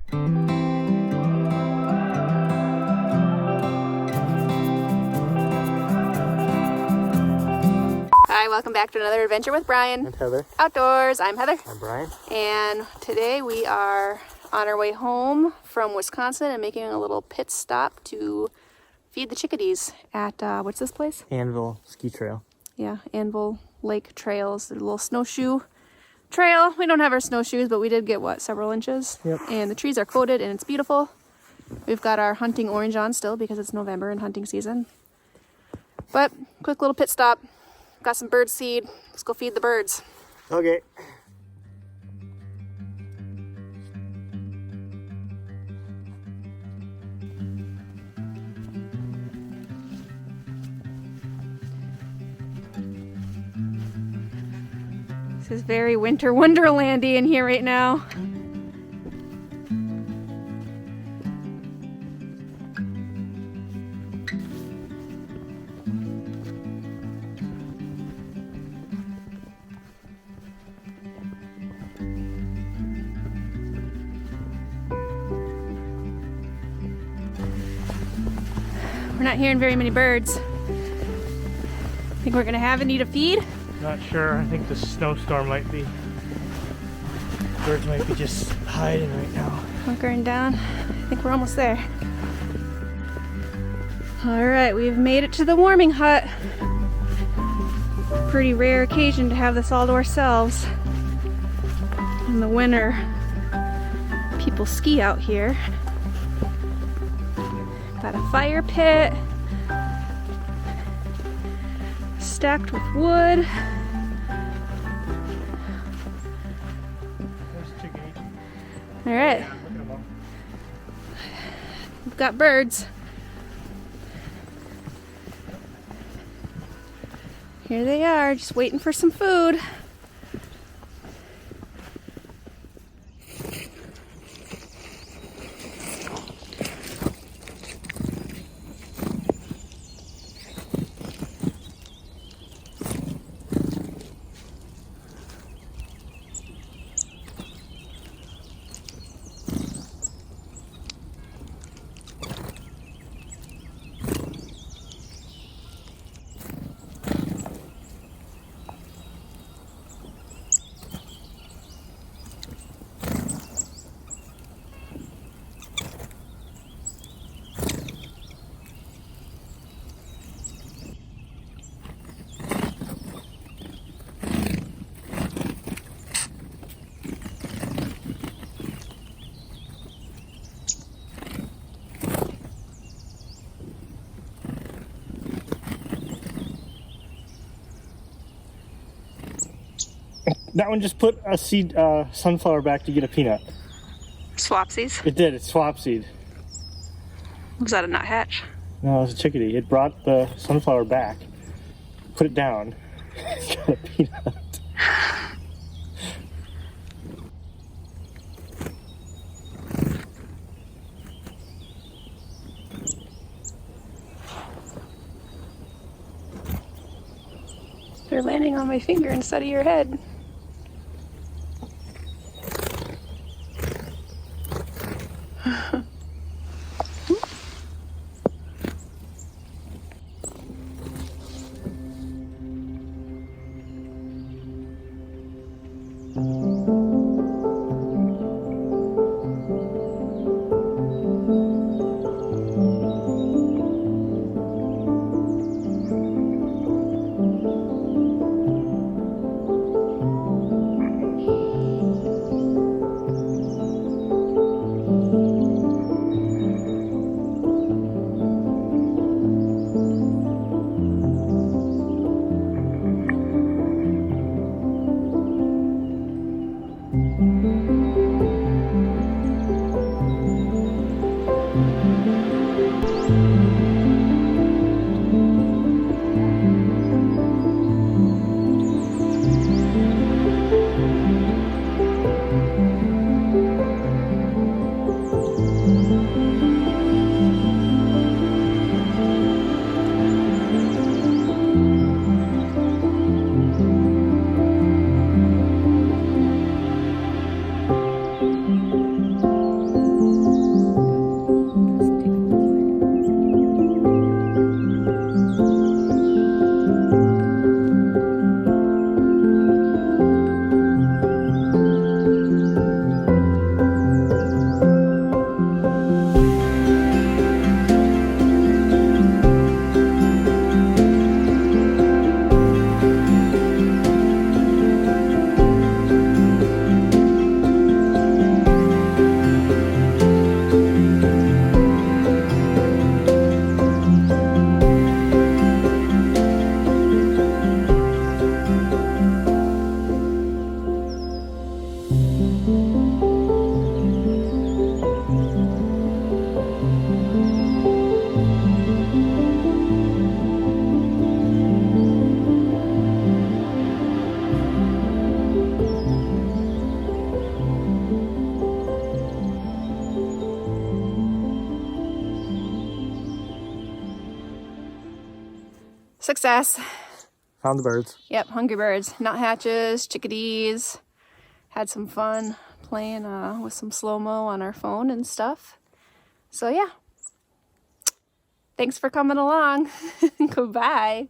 Hi, welcome back to another adventure with Brian. And Heather. Outdoors. I'm Heather. I'm Brian. And today we are on our way home from Wisconsin and making a little pit stop to feed the chickadees at, what's this place? Anvil Ski Trail. Yeah, Anvil Lake Trail is the little snowshoe trail. We don't have our snowshoes, but we did get, what, several inches? Yep. And the trees are coated and it's beautiful. We've got our hunting orange on still because it's November and hunting season. But, quick little pit stop. Got some bird seed. Let's go feed the birds. Okay. This is very winter wonderlandy in here right now. We're not hearing very many birds. Think we're gonna have a need a feed? Not sure. I think the snowstorm might be. Birds might be just hiding right now. Hunkering down. I think we're almost there. Alright, we've made it to the warming hut. Pretty rare occasion to have this all to ourselves. In the winter, people ski out here. Got a fire pit. Stacked with wood. All right. We've got birds. Here they are, just waiting for some food. That one just put a seed, sunflower back to get a peanut. Swapsies. It did. It's swap seed. Was that a nuthatch? No, it was a chickadee. It brought the sunflower back, put it down, got a peanut. They're landing on my finger instead of your head. Success. Found the birds. Yep, hungry birds, nuthatches, chickadees. Had some fun playing with some slow-mo on our phone and stuff. So yeah, thanks for coming along. Goodbye.